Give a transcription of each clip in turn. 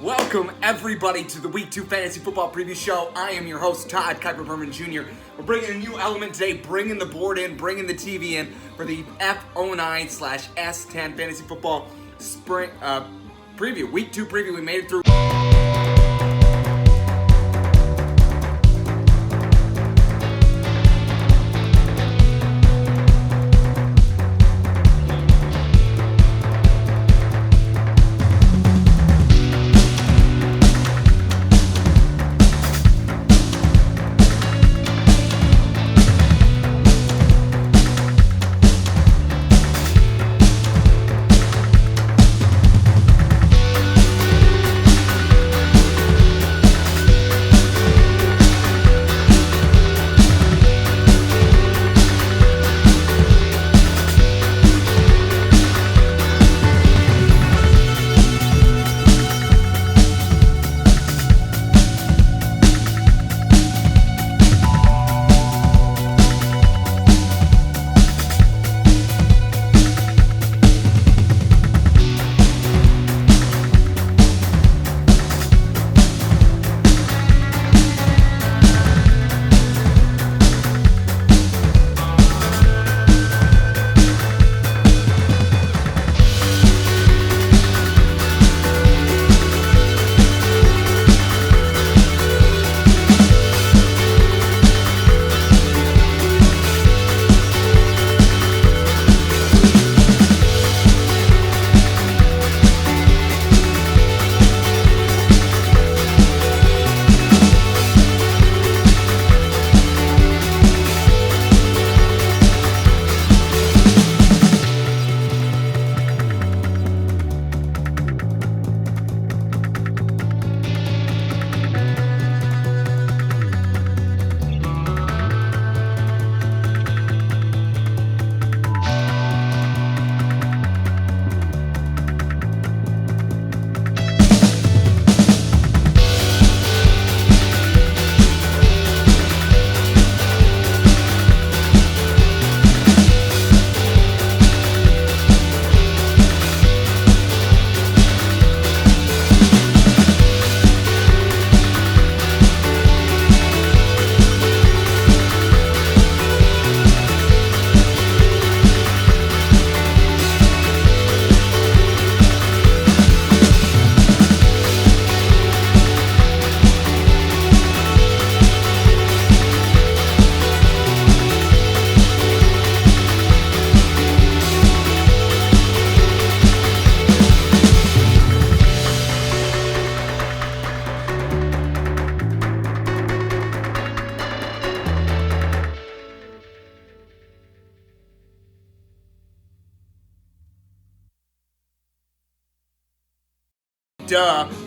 Welcome, everybody, to the Week 2 Fantasy Football Preview Show. I am your host, Todd, Kiper, Berman Jr. We're bringing a new element today, bringing the board in, bringing the TV in for the F09/S10 Fantasy Football Spring Preview. Week 2 preview, we made it through.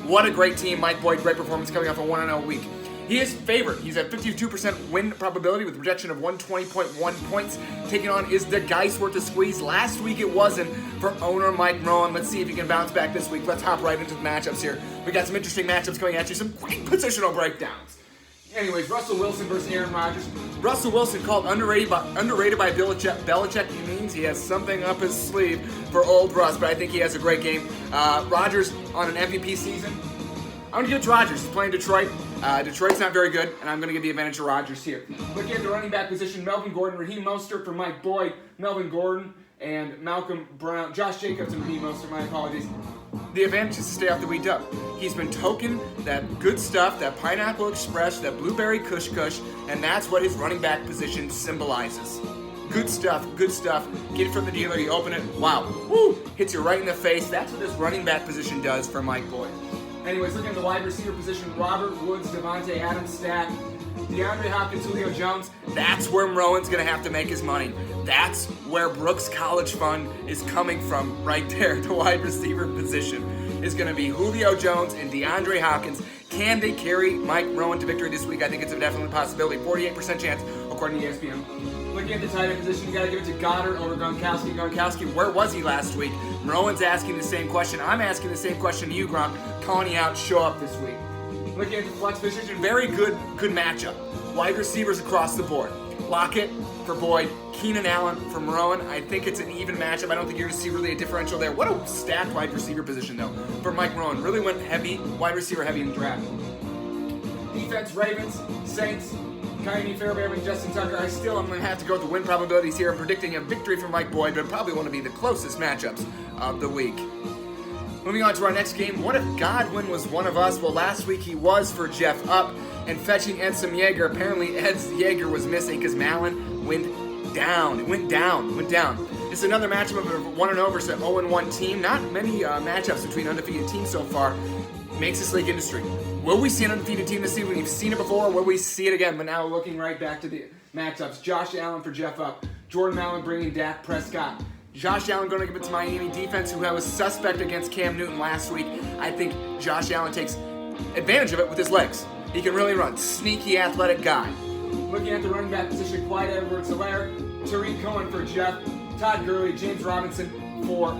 What a great team. Mike Boyd, great performance coming off a 1-0 week. He is favored. He's at 52% win probability with a projection of 120.1 points. Taking on is the Geist worth a squeeze. Last week it wasn't for owner Mike Rowan. Let's see if he can bounce back this week. Let's hop right into the matchups here. We got some interesting matchups coming at you. Some great positional breakdowns. Anyways, Russell Wilson versus Aaron Rodgers. Russell Wilson called underrated by Belichick. He means he has something up his sleeve for old Russ, but I think he has a great game. Rodgers on an MVP season. I'm going to give it to Rodgers. He's playing Detroit. Detroit's not very good, and I'm going to give the advantage to Rodgers here. Looking at the running back position, Melvin Gordon, Raheem Mostert for Mike Boyd, Melvin Gordon, and Malcolm Brown, Josh Jacobs and Raheem Mostert, my apologies. The advantage is to stay off the weed up. He's been toking that good stuff, that Pineapple Express, that Blueberry Kush Kush, and that's what his running back position symbolizes. Good stuff, good stuff. Get it from the dealer, you open it, wow, woo, hits you right in the face. That's what this running back position does for Mike Boyd. Anyways, looking at the wide receiver position, Robert Woods, Devontae Adams, Stack, DeAndre Hopkins, Julio Jones. That's where Rowan's going to have to make his money. That's where Brooks College Fund is coming from right there. The wide receiver position is going to be Julio Jones and DeAndre Hopkins. Can they carry Mike Rowan to victory this week? I think it's a definite possibility. 48% chance, according to ESPN. Looking at the tight end position, you got to give it to Goddard over Gronkowski. Gronkowski, where was he last week? Rowan's asking the same question. I'm asking the same question to you, Gronk. Calling you out, show up this week. Looking at the flex position, very good matchup. Wide receivers across the board. Lockett for Boyd, Keenan Allen from Rowan. I think it's an even matchup. I don't think you're going to see really a differential there. What a stacked wide receiver position, though, for Mike Rowan. Really went heavy, wide receiver heavy in the draft. Defense, Ravens, Saints, Kyrie Fairbairn, and Justin Tucker. I still am going to have to go with the win probabilities here. I'm predicting a victory for Mike Boyd, but probably want to be the closest matchups of the week. Moving on to our next game. What if Godwin was one of us? Well, last week he was for Jeff up and fetching Edsum Yeager. Apparently, Eds Yeager was missing because Malin went down. It went down. It's another matchup of a 1-0 versus an 0-1 team. Not many matchups between undefeated teams so far. Makes this league industry. Will we see an undefeated team this season? We've seen it before. Will we see it again? But now looking right back to the matchups. Josh Allen for Jeff up. Jordan Allen bringing Dak Prescott. Josh Allen going to give it to Miami defense, who was suspect against Cam Newton last week. I think Josh Allen takes advantage of it with his legs. He can really run. Sneaky, athletic guy. Looking at the running back position, Clyde Edwards-Helaire, Tariq Cohen for Jeff, Todd Gurley, James Robinson for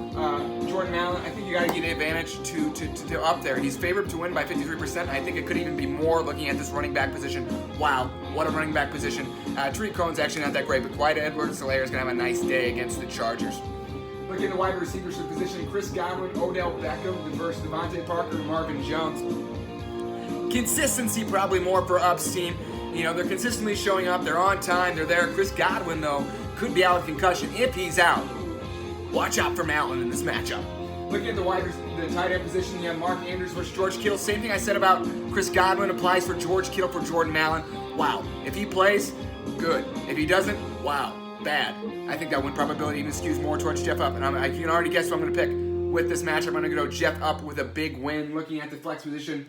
Jordan Allen. I think you got to give the advantage to up there. He's favored to win by 53%. I think it could even be more looking at this running back position. Wow, what a running back position. Tariq Cohen's actually not that great, but Clyde Edwards-Helaire is going to have a nice day against the Chargers. Looking at the wide receivers position, Chris Godwin, Odell Beckham versus Devontae Parker and Marvin Jones. Consistency probably more for Up's team. You know, they're consistently showing up. They're on time. They're there. Chris Godwin, though, could be out with concussion. If he's out, watch out for Malin in this matchup. Looking at the tight end position, you have Mark Andrews versus George Kittle. Same thing I said about Chris Godwin applies for George Kittle for Jordan Allen. Wow. If he plays, good. If he doesn't, wow, bad. I think that win probability even skews more towards Jeff Up. And I can already guess who I'm going to pick with this matchup. I'm going to go Jeff Up with a big win. Looking at the flex position,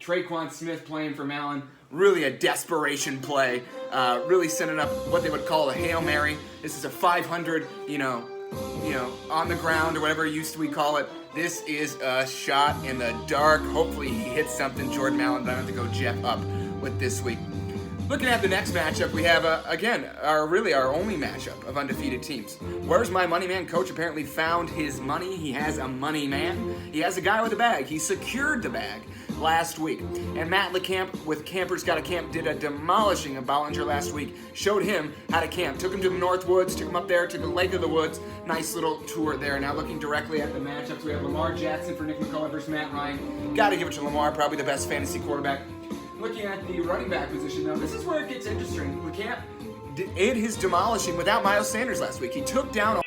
Traquan Smith playing for Malin. Really a desperation play. Really sending up what they would call a Hail Mary. This is a 500, on the ground or whatever we call it. This is a shot in the dark. Hopefully he hits something, Jordan Malin, but I have to go Jeff Up with this week. Looking at the next matchup, we have, our only matchup of undefeated teams. Where's my money man? Coach apparently found his money. He has a money man. He has a guy with a bag. He secured the bag last week. And Matt LeCamp with Campers Got a Camp did a demolishing of Bollinger last week. Showed him how to camp. Took him to the North Woods, took him up there to the Lake of the Woods. Nice little tour there. Now looking directly at the matchups, we have Lamar Jackson for Nick McCullough versus Matt Ryan. Got to give it to Lamar, probably the best fantasy quarterback. Looking at the running back position, though, this is where it gets interesting. LeCamp did his demolishing without Miles Sanders last week. He took down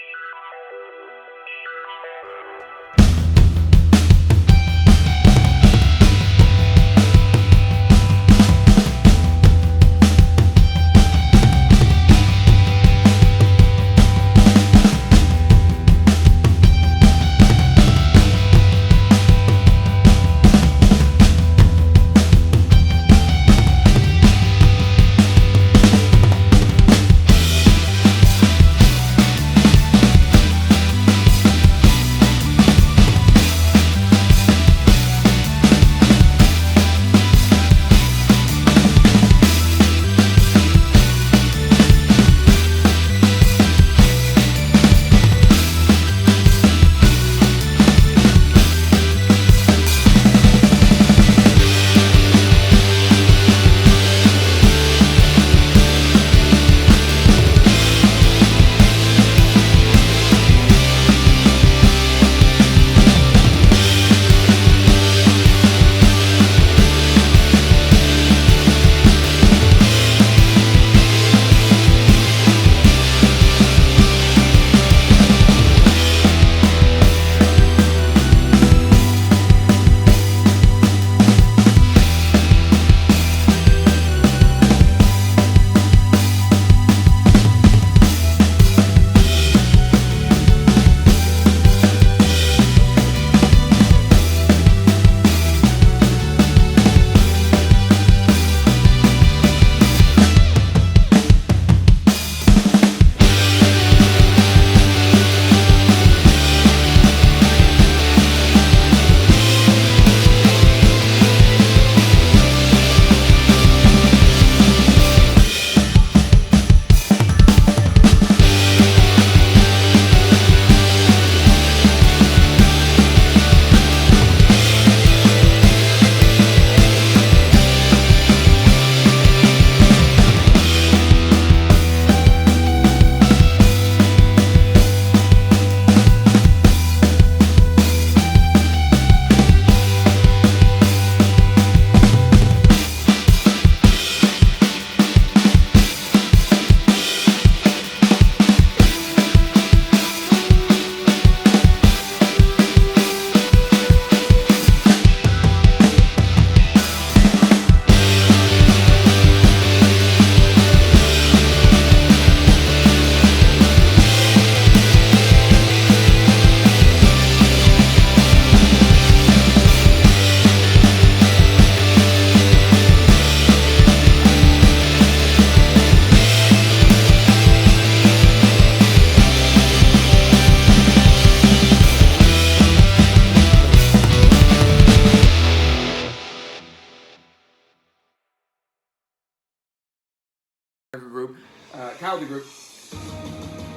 Kyle DeGroot.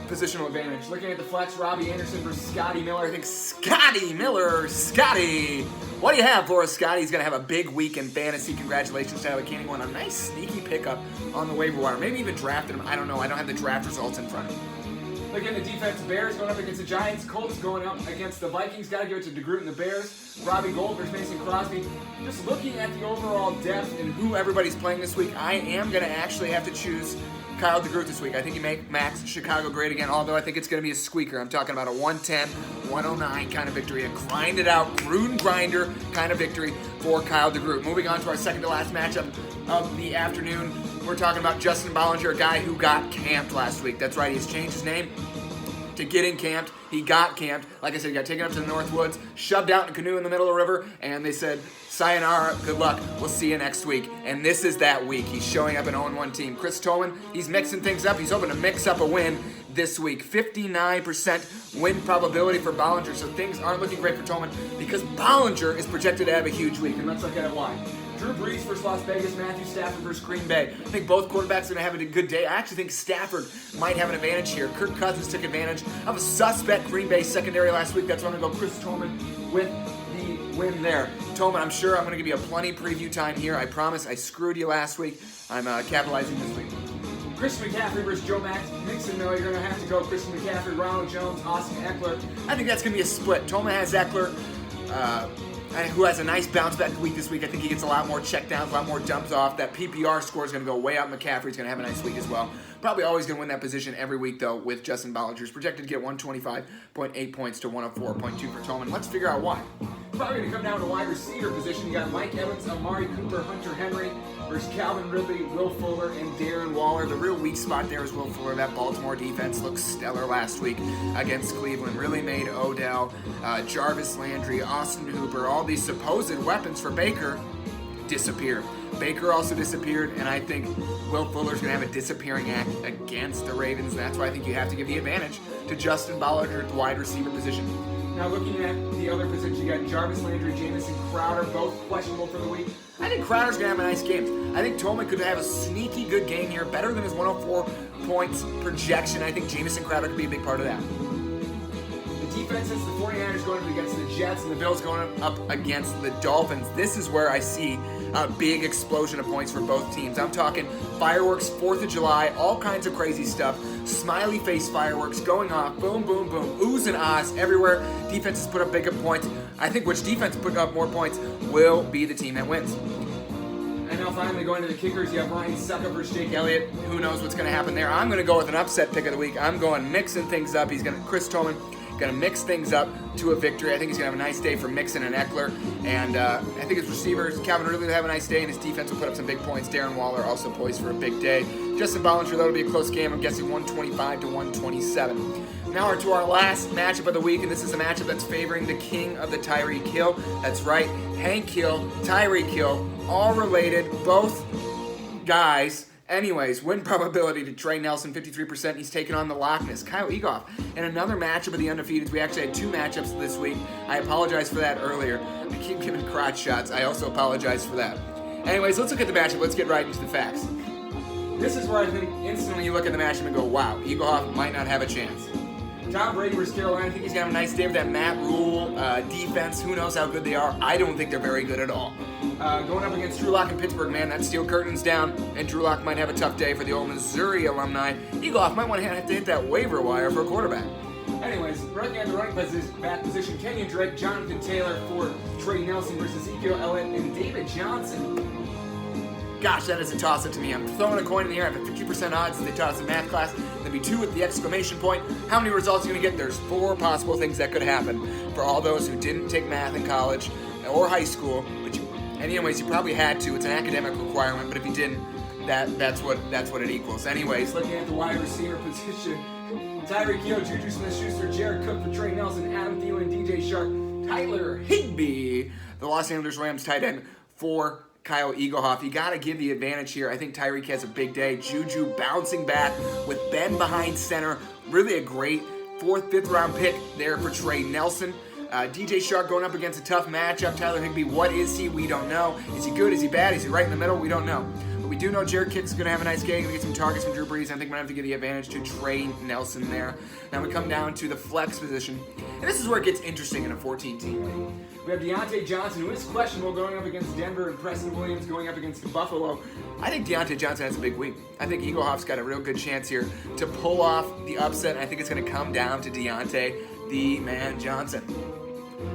Positional advantage. Looking at the flex, Robbie Anderson versus Scotty Miller. I think Scotty Miller, Scotty. What do you have for us, Scotty? He's going to have a big week in fantasy. Congratulations to Tyler Canning. Won a nice sneaky pickup on the waiver wire. Maybe even drafted him. I don't know. I don't have the draft results in front of me. Looking at the defense, Bears going up against the Giants. Colts going up against the Vikings. Got to give it to DeGroot and the Bears. Robbie Gold versus Mason Crosby. Just looking at the overall depth and who everybody's playing this week, I am going to actually have to choose Kyle DeGroot this week. I think he makes Chicago great again, although I think it's going to be a squeaker. I'm talking about a 110, 109 kind of victory, a grind it out, Gruden grinder kind of victory for Kyle DeGroot. Moving on to our second to last matchup of the afternoon, we're talking about Justin Bollinger, a guy who got camped last week. That's right, he's changed his name to getting camped. He got camped. Like I said, he got taken up to the North Woods, shoved out in a canoe in the middle of the river, and they said, sayonara, good luck, we'll see you next week. And this is that week. He's showing up an 0-1 team. Chris Tolman, he's mixing things up. He's hoping to mix up a win this week. 59% win probability for Bollinger, so things aren't looking great for Tolman because Bollinger is projected to have a huge week, and let's look at it why. Drew Brees versus Las Vegas, Matthew Stafford versus Green Bay. I think both quarterbacks are going to have a good day. I actually think Stafford might have an advantage here. Kirk Cousins took advantage of a suspect Green Bay secondary last week. That's why I'm going to go Chris Tolman with the win there. Tolman, I'm sure I'm going to give you a plenty preview time here. I promise I screwed you last week. I'm capitalizing this week. Christian McCaffrey versus Joe Mixon. You're going to have to go Christian McCaffrey, Ronald Jones, Austin Eckler. I think that's going to be a split. Tolman has Eckler, who has a nice bounce back week this week. I think he gets a lot more checkdowns, a lot more dumps off. That PPR score is going to go way up. McCaffrey's going to have a nice week as well. Probably always going to win that position every week, though, with Justin Bollinger. He's projected to get 125.8 points to 104.2 for Tolman. Let's figure out why. Probably going to come down to wide receiver position. You got Mike Evans, Amari Cooper, Hunter Henry versus Calvin Ridley, Will Fuller, and Darren Waller. The real weak spot there is Will Fuller. That Baltimore defense looked stellar last week against Cleveland. Really made Odell, Jarvis Landry, Austin Hooper, all these supposed weapons for Baker disappear. Baker also disappeared, and I think Will Fuller's going to have a disappearing act against the Ravens. And that's why I think you have to give the advantage to Justin Bollinger at the wide receiver position. Now looking at the other positions, you got Jarvis Landry, Jamison Crowder, both questionable for the week. I think Crowder's going to have a nice game. I think Tolman could have a sneaky good game here, better than his 104 points projection. I think Jamison Crowder could be a big part of that. The defense is the 49ers going up against the Jets and the Bills going up against the Dolphins. This is where I see a big explosion of points for both teams. I'm talking fireworks, 4th of July, all kinds of crazy stuff. Smiley face fireworks going off, boom, boom, boom, oohs and ahs everywhere. Defenses put up bigger points. I think which defense put up more points will be the team that wins. And now finally going to the kickers, you have Ryan Sucka versus Jake Elliott. Who knows what's going to happen there? I'm going to go with an upset pick of the week. I'm going mixing things up. Chris Tolman going to mix things up to a victory. I think he's going to have a nice day for Mixon and Eckler. And I think his receivers, Calvin Ridley, will have a nice day, and his defense will put up some big points. Darren Waller also poised for a big day. Justin Bollinger, that'll be a close game. I'm guessing 125 to 127. Now we're to our last matchup of the week, and this is a matchup that's favoring the king of the Tyreek Hill. That's right, Hank Hill, Tyreek Hill, all related, both guys. Anyways, win probability to Trey Nelson, 53%. He's taking on the Loch Ness, Kyle Egoff. And another matchup of the undefeateds. We actually had 2 matchups this week. I apologize for that earlier. I keep giving crotch shots. I also apologize for that. Anyways, let's look at the matchup. Let's get right into the facts. This is where I think instantly you look at the matchup and go, wow, Egoff might not have a chance. Tom Brady versus Carolina. I think he's going to have a nice day with that Matt Rule defense. Who knows how good they are? I don't think they're very good at all. Going up against Drew Lock in Pittsburgh, man, that steel curtain's down, and Drew Lock might have a tough day for the old Missouri alumni. Egoff might want to have to hit that waiver wire for a quarterback. Anyways, running at the running back position, Kenyon Drake, Jonathan Taylor for Trey Nelson versus Ezekiel Elliott and David Johnson. Gosh, that is a toss-up to me. I'm throwing a coin in the air. I have a 50% odds that they taught us in math class. There'd be 2 with the exclamation point. How many results are you going to get? There's 4 possible things that could happen for all those who didn't take math in college or high school. Anyways, you probably had to. It's an academic requirement, but if you didn't, that's what it equals. Anyways, looking at the wide receiver position, Tyreek Hill, Juju Smith-Schuster, Jared Cook for Trey Nelson, Adam Thielen, DJ Shark, Tyler Higbee, the Los Angeles Rams tight end for Kyle Egoff. You got to give the advantage here. I think Tyreek has a big day. Juju bouncing back with Ben behind center. Really a great 4th, 5th round pick there for Trey Nelson. DJ Shark going up against a tough matchup. Tyler Higbee, what is he? We don't know. Is he good? Is he bad? Is he right in the middle? We don't know. But we do know Jared Kick's going to have a nice game. Going to get some targets from Drew Brees. I think we're going to have to give the advantage to Trey Nelson there. Now we come down to the flex position. And this is where it gets interesting in a 14-team league. We have Deontay Johnson, who is questionable, going up against Denver, and Preston Williams going up against Buffalo. I think Deontay Johnson has a big week. I think Eagle Hoff's got a real good chance here to pull off the upset. I think it's going to come down to Deontay, the man Johnson.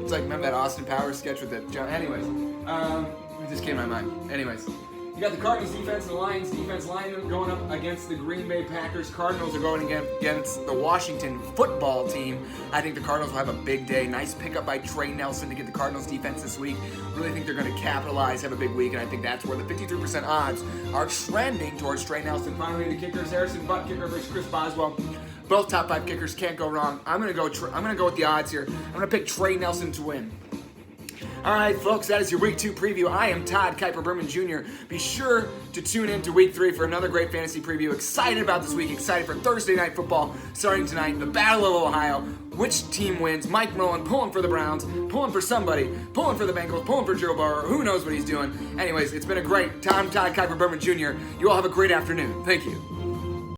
It's like, remember that Austin Powers sketch with it? Anyways, it just came to my mind. Anyways, you got the Cardinals defense and the Lions defense linemen going up against the Green Bay Packers. Cardinals are going against the Washington football team. I think the Cardinals will have a big day. Nice pickup by Trey Nelson to get the Cardinals defense this week. Really think they're going to capitalize, have a big week, and I think that's where the 53% odds are trending towards Trey Nelson. Finally, the kickers: Harrison Butt, kicker versus Chris Boswell. Both top 5 kickers, can't go wrong. I'm gonna go with the odds here. I'm gonna pick Trey Nelson to win. All right, folks, that is your Week 2 preview. I am Todd Kiper Berman Jr. Be sure to tune in to Week 3 for another great fantasy preview. Excited about this week. Excited for Thursday Night Football starting tonight. The Battle of Ohio. Which team wins? Mike Mullen pulling for the Browns, pulling for somebody, pulling for the Bengals, pulling for Joe Burrow. Who knows what he's doing? Anyways, it's been a great time. Todd Kiper Berman Jr. You all have a great afternoon. Thank you.